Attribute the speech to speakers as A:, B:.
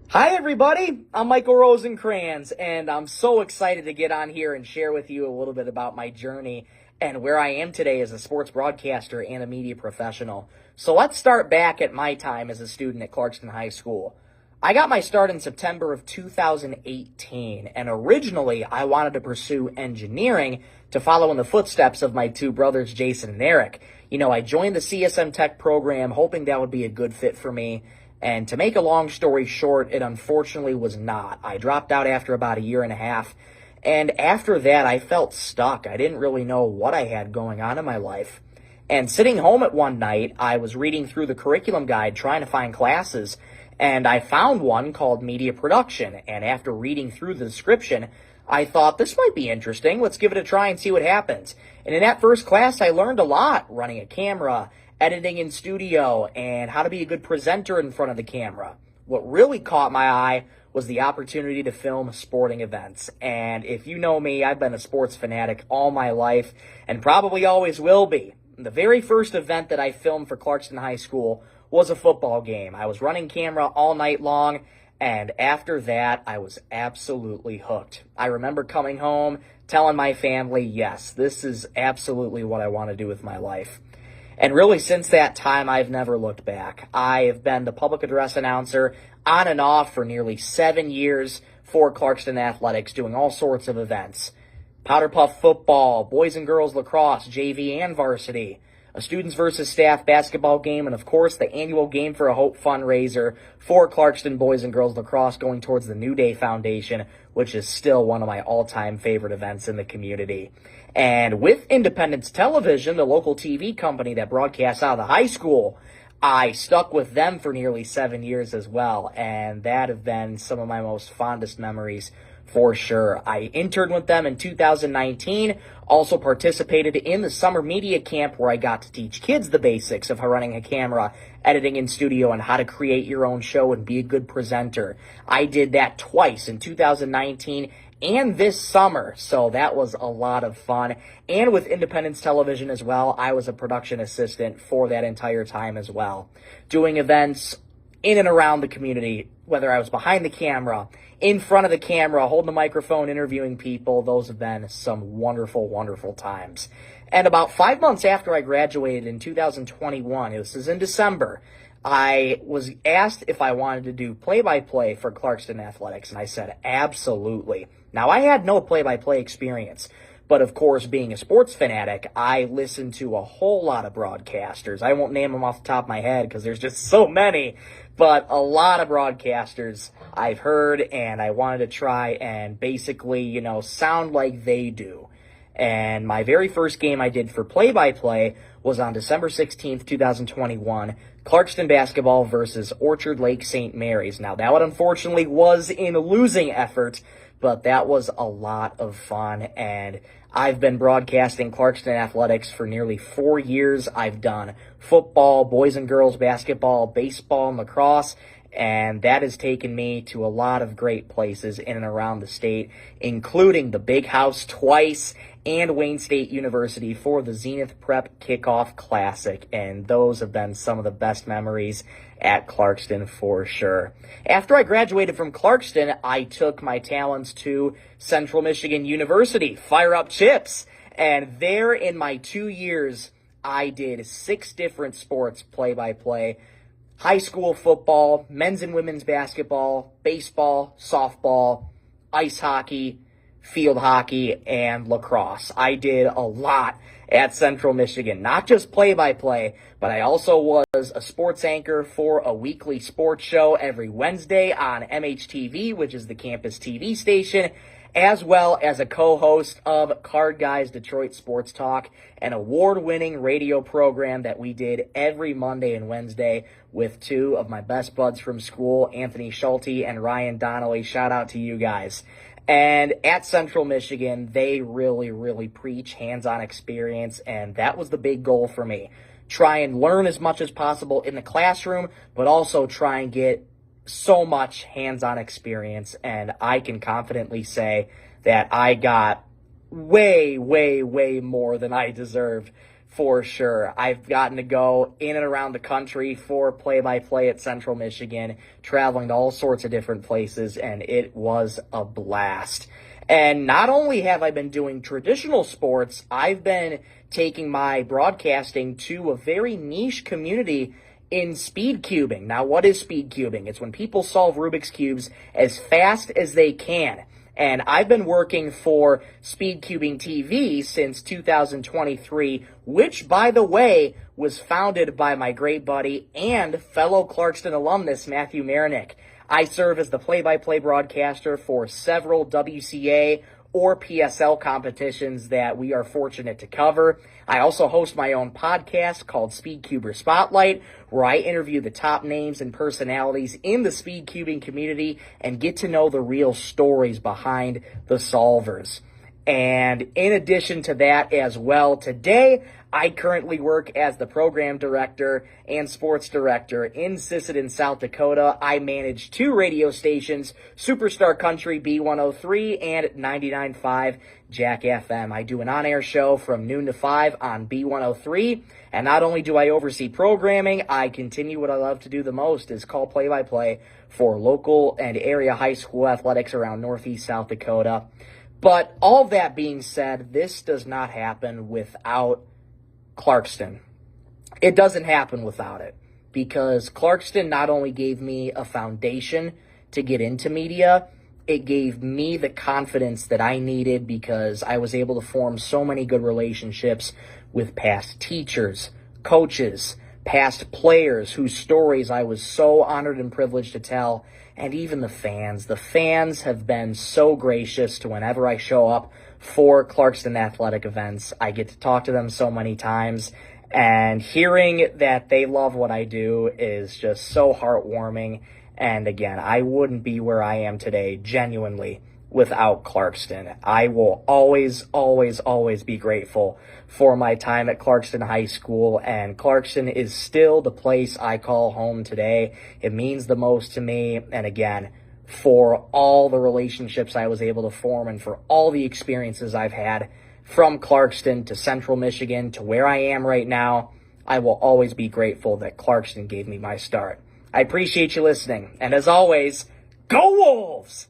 A: Hi, everybody. I'm Michael Rosenkranz, and I'm so excited to get on here and share with you a little bit about my journey and where I am today as a sports broadcaster and a media professional. So let's start back at my time as a student at Clarkston High School. I got my start in September of 2018, and originally I wanted to pursue engineering to follow in the footsteps of my two brothers, Jason and Eric. I joined the CSM Tech program hoping that would be a good fit for me. And to make a long story short, it unfortunately was not. I dropped out after about a year and a half. And after that, I felt stuck. I didn't really know what I had going on in my life. And sitting home at one night, I was reading through the curriculum guide trying to find classes. And I found one called Media Production. And after reading through the description, I thought, this might be interesting. Let's give it a try and see what happens. And in that first class, I learned a lot, running a camera, editing in studio, and how to be a good presenter in front of the camera. What really caught my eye was the opportunity to film sporting events. And if you know me, I've been a sports fanatic all my life and probably always will be. The very first event that I filmed for Clarkston High School was a football game. I was running camera all night long, and after that, I was absolutely hooked. I remember coming home, telling my family, yes, this is absolutely what I want to do with my life. And really, since that time, I've never looked back. I have been the public address announcer on and off for nearly 7 years for Clarkston Athletics, doing all sorts of events. Powder Puff football, boys and girls lacrosse, JV and varsity, a students versus staff basketball game, and of course, the annual Game for a Hope fundraiser for Clarkston boys and girls lacrosse going towards the New Day Foundation, which is still one of my all-time favorite events in the community. And with Independence Television, the local TV company that broadcasts out of the high school, I stuck with them for nearly 7 years as well, and that have been some of my most fondest memories for sure. I interned with them in 2019, also participated in the summer media camp where I got to teach kids the basics of how running a camera, editing in studio, and how to create your own show and be a good presenter. I did that twice in 2019 and this summer, so that was a lot of fun. And with Independence Television as well, I was a production assistant for that entire time as well, doing events in and around the community, whether I was behind the camera, in front of the camera, holding the microphone, interviewing people. Those have been some wonderful, wonderful times. And about 5 months after I graduated in 2021, this is in December, I was asked if I wanted to do play-by-play for Clarkston Athletics, and I said absolutely. Now, I had no play-by-play experience, but of course, being a sports fanatic, I listened to a whole lot of broadcasters. I won't name them off the top of my head because there's just so many, but a lot of broadcasters I've heard, and I wanted to try and basically, sound like they do. And my very first game I did for play-by-play was on December 16th, 2021, Clarkston basketball versus Orchard Lake St. Mary's. Now, that one unfortunately was in a losing effort, but that was a lot of fun, and I've been broadcasting Clarkston Athletics for nearly 4 years. I've done football, boys and girls basketball, baseball, and lacrosse, and that has taken me to a lot of great places in and around the state, including the Big House twice and Wayne State University for the Zenith Prep Kickoff Classic, and those have been some of the best memories at Clarkston for sure. After I graduated from Clarkston, I took my talents to Central Michigan University, Fire Up Chips, and there in my 2 years, I did 6 different sports play-by-play: high school football, men's and women's basketball, baseball, softball, ice hockey, field hockey, and lacrosse. I did a lot at Central Michigan, not just play-by-play, but I also was a sports anchor for a weekly sports show every Wednesday on MHTV, which is the campus TV station, as well as a co-host of Card Guys Detroit Sports Talk, an award-winning radio program that we did every Monday and Wednesday with 2 of my best buds from school, Anthony Schulte and Ryan Donnelly. Shout out to you guys. And at Central Michigan, they really, really preach hands-on experience, and that was the big goal for me. Try and learn as much as possible in the classroom, but also try and get so much hands-on experience, and I can confidently say that I got way, way, way more than I deserved for sure. I've gotten to go in and around the country for play-by-play at Central Michigan, traveling to all sorts of different places, and it was a blast. And not only have I been doing traditional sports, I've been taking my broadcasting to a very niche community in speed cubing. Now, what is speed cubing? It's when people solve Rubik's Cubes as fast as they can. And I've been working for Speed Cubing TV since 2023, which, by the way, was founded by my great buddy and fellow Clarkston alumnus, Matthew Marinick. I serve as the play-by-play broadcaster for several WCA or PSL competitions that we are fortunate to cover. I also host my own podcast called Speedcuber Spotlight, where I interview the top names and personalities in the speed cubing community and get to know the real stories behind the solvers. And in addition to that as well, today I currently work as the program director and sports director in Sisseton, South Dakota. I manage 2 radio stations, Superstar Country B103 and 99.5 Jack FM. I do an on-air show from noon to 5 on B103, and not only do I oversee programming, I continue what I love to do the most, is call play-by-play for local and area high school athletics around Northeast South Dakota. But all that being said, this does not happen without Clarkston. It doesn't happen without it, because Clarkston not only gave me a foundation to get into media, it gave me the confidence that I needed, because I was able to form so many good relationships with past teachers, coaches, past players whose stories I was so honored and privileged to tell, and even the fans. The fans have been so gracious to whenever I show up for Clarkston athletic events. I get to talk to them so many times, and hearing that they love what I do is just so heartwarming. And again, I wouldn't be where I am today, genuinely, without Clarkston. I will always, always, always be grateful for my time at Clarkston High School, and Clarkston is still the place I call home today. It means the most to me, and again, for all the relationships I was able to form and for all the experiences I've had from Clarkston to Central Michigan to where I am right now, I will always be grateful that Clarkston gave me my start. I appreciate you listening, and as always, go Wolves!